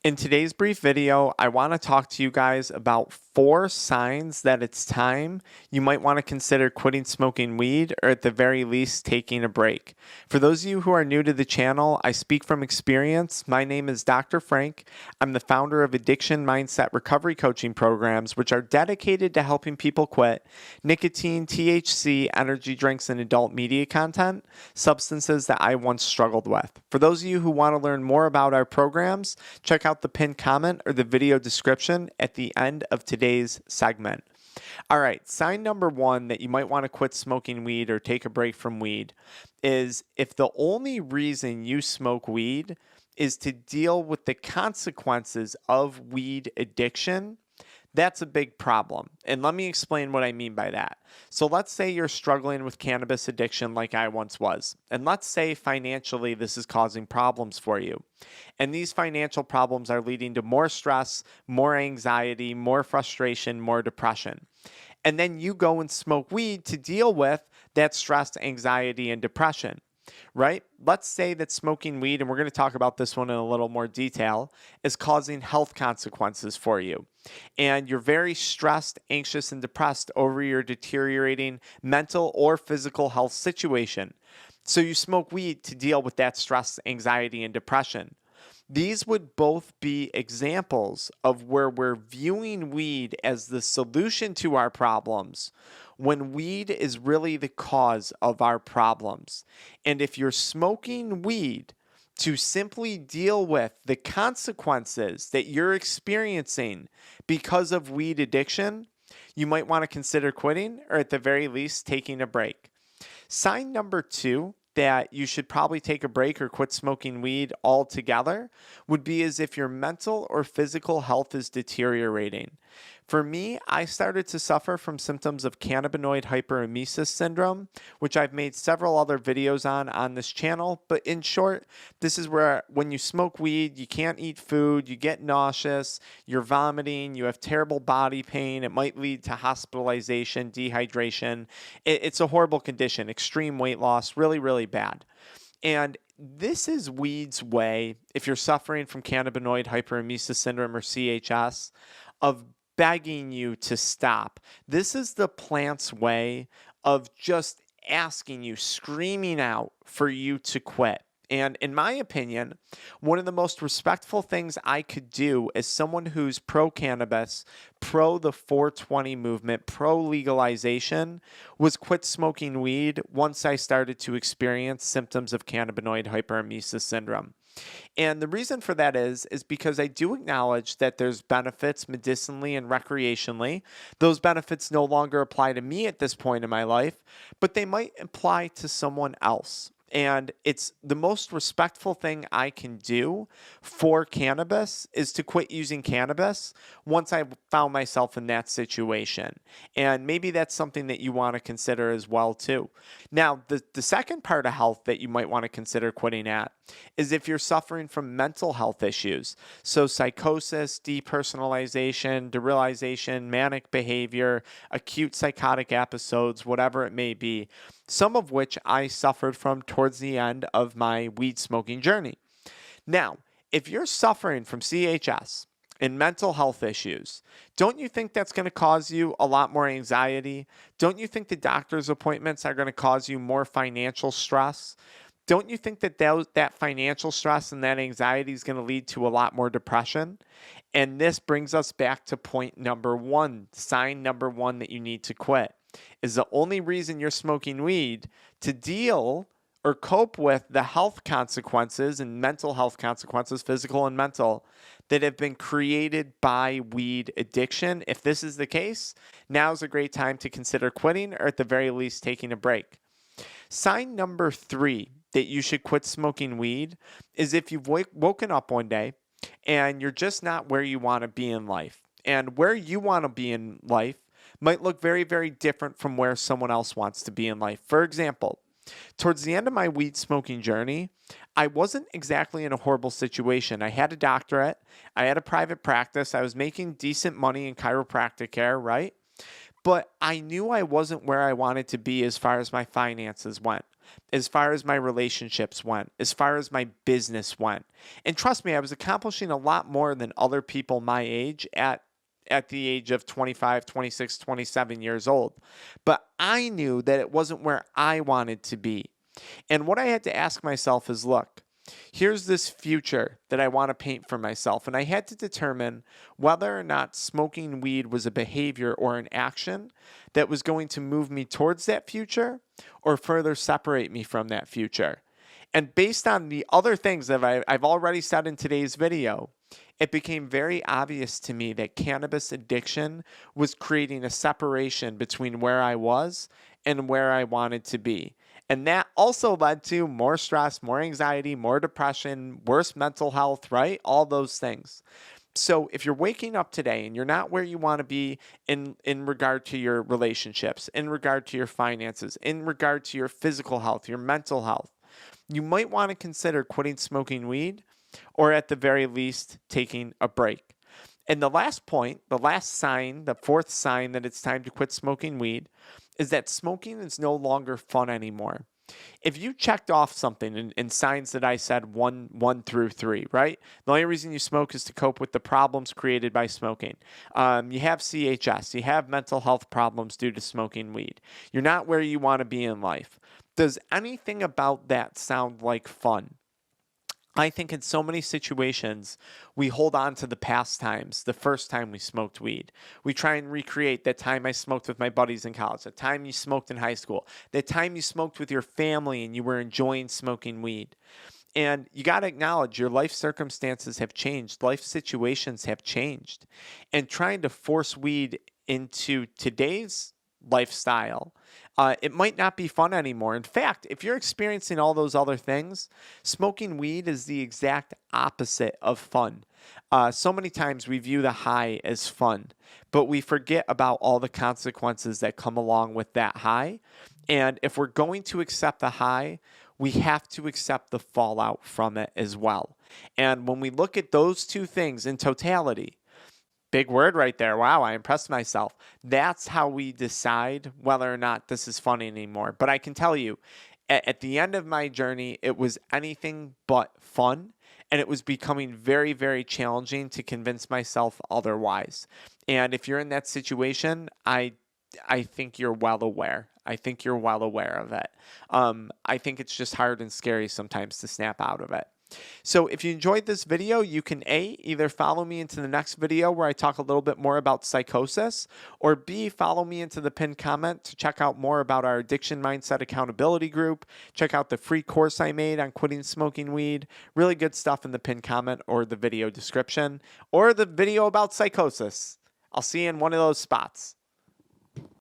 In today's brief video, I want to talk to you guys about 4 signs that it's time you might want to consider quitting smoking weed or at the very least taking a break. For those of you who are new to the channel, I speak from experience. My name is Dr. Frank. I'm the founder of AddictionMindset recovery coaching programs, which are dedicated to helping people quit nicotine, THC, energy drinks, and adult media content, substances that I once struggled with. For those of you who want to learn more about our programs, check out the pinned comment or the video description at the end of today's segment. All right, sign number 1 that you might want to quit smoking weed or take a break from weed is if the only reason you smoke weed is to deal with the consequences of weed addiction. That's a big problem. And let me explain what I mean by that. So let's say you're struggling with cannabis addiction like I once was. And let's say financially this is causing problems for you. And these financial problems are leading to more stress, more anxiety, more frustration, more depression. And then you go and smoke weed to deal with that stress, anxiety, and depression. Right? Let's say that smoking weed, and we're going to talk about this one in a little more detail, is causing health consequences for you. And you're very stressed, anxious, and depressed over your deteriorating mental or physical health situation. So you smoke weed to deal with that stress, anxiety, and depression. These would both be examples of where we're viewing weed as the solution to our problems when weed is really the cause of our problems. And if you're smoking weed to simply deal with the consequences that you're experiencing because of weed addiction, you might want to consider quitting or at the very least taking a break. Sign number 2 that you should probably take a break or quit smoking weed altogether would be as if your mental or physical health is deteriorating. For me, I started to suffer from symptoms of Cannabinoid Hyperemesis Syndrome, which I've made several other videos on this channel. But in short, this is where when you smoke weed, you can't eat food, you get nauseous, you're vomiting, you have terrible body pain. It might lead to hospitalization, dehydration. It's a horrible condition, extreme weight loss, really, really bad. And this is weed's way, if you're suffering from Cannabinoid Hyperemesis Syndrome or CHS, of begging you to stop. This is the plant's way of just asking you, screaming out for you to quit. And in my opinion, one of the most respectful things I could do as someone who's pro-cannabis, pro the 420 movement, pro-legalization, was quit smoking weed once I started to experience symptoms of Cannabinoid Hyperemesis Syndrome. And the reason for that is because I do acknowledge that there's benefits medicinally and recreationally. Those benefits no longer apply to me at this point in my life, but they might apply to someone else. And it's the most respectful thing I can do for cannabis is to quit using cannabis once I found myself in that situation. And maybe that's something that you want to consider as well too. Now, the second part of health that you might want to consider quitting at is if you're suffering from mental health issues. So psychosis, depersonalization, derealization, manic behavior, acute psychotic episodes, whatever it may be, some of which I suffered from towards the end of my weed smoking journey. Now, if you're suffering from CHS and mental health issues, don't you think that's going to cause you a lot more anxiety? Don't you think the doctor's appointments are going to cause you more financial stress? Don't you think that that financial stress and that anxiety is going to lead to a lot more depression? And this brings us back to point number 1, sign number 1 that you need to quit. Is the only reason you're smoking weed to deal or cope with the health consequences and mental health consequences, physical and mental, that have been created by weed addiction. If this is the case, now's a great time to consider quitting or at the very least taking a break. Sign number 3 that you should quit smoking weed is if you've woken up one day and you're just not where you want to be in life. And where you want to be in life might look very, very different from where someone else wants to be in life. For example, towards the end of my weed smoking journey, I wasn't exactly in a horrible situation. I had a doctorate. I had a private practice. I was making decent money in chiropractic care, right? But I knew I wasn't where I wanted to be as far as my finances went. as far as my relationships went, as far as my business went. And trust me, I was accomplishing a lot more than other people my age at the age of 25, 26, 27 years old. But I knew that it wasn't where I wanted to be. And what I had to ask myself is, look, here's this future that I want to paint for myself. And I had to determine whether or not smoking weed was a behavior or an action that was going to move me towards that future or further separate me from that future. And based on the other things that I've already said in today's video, it became very obvious to me that cannabis addiction was creating a separation between where I was and where I wanted to be. And that also led to more stress, more anxiety, more depression, worse mental health, right? All those things. So if you're waking up today and you're not where you want to be in regard to your relationships, in regard to your finances, in regard to your physical health, your mental health, you might want to consider quitting smoking weed, or at the very least, taking a break. And the last point, the last sign, the fourth sign that it's time to quit smoking weed is that smoking is no longer fun anymore. If you checked off something in signs that I said one through 3, right? The only reason you smoke is to cope with the problems created by smoking. You have CHS, you have mental health problems due to smoking weed. You're not where you want to be in life. Does anything about that sound like fun? I think in so many situations, we hold on to the past times, the first time we smoked weed. We try and recreate that time I smoked with my buddies in college, the time you smoked in high school, the time you smoked with your family and you were enjoying smoking weed. And you got to acknowledge your life circumstances have changed, life situations have changed. And trying to force weed into today's lifestyle, it might not be fun anymore. In fact, if you're experiencing all those other things, smoking weed is the exact opposite of fun. So many times we view the high as fun, but we forget about all the consequences that come along with that high. And if we're going to accept the high, we have to accept the fallout from it as well. And when we look at those two things in totality, big word right there. Wow, I impressed myself. That's how we decide whether or not this is fun anymore. But I can tell you, at the end of my journey, it was anything but fun. And it was becoming very, very challenging to convince myself otherwise. And if you're in that situation, I think you're well aware. I think you're well aware of it. I think it's just hard and scary sometimes to snap out of it. So if you enjoyed this video, you can A, either follow me into the next video where I talk a little bit more about psychosis, or B, follow me into the pinned comment to check out more about our Addiction Mindset Accountability Group. Check out the free course I made on quitting smoking weed. Really good stuff in the pinned comment or the video description, or the video about psychosis. I'll see you in one of those spots.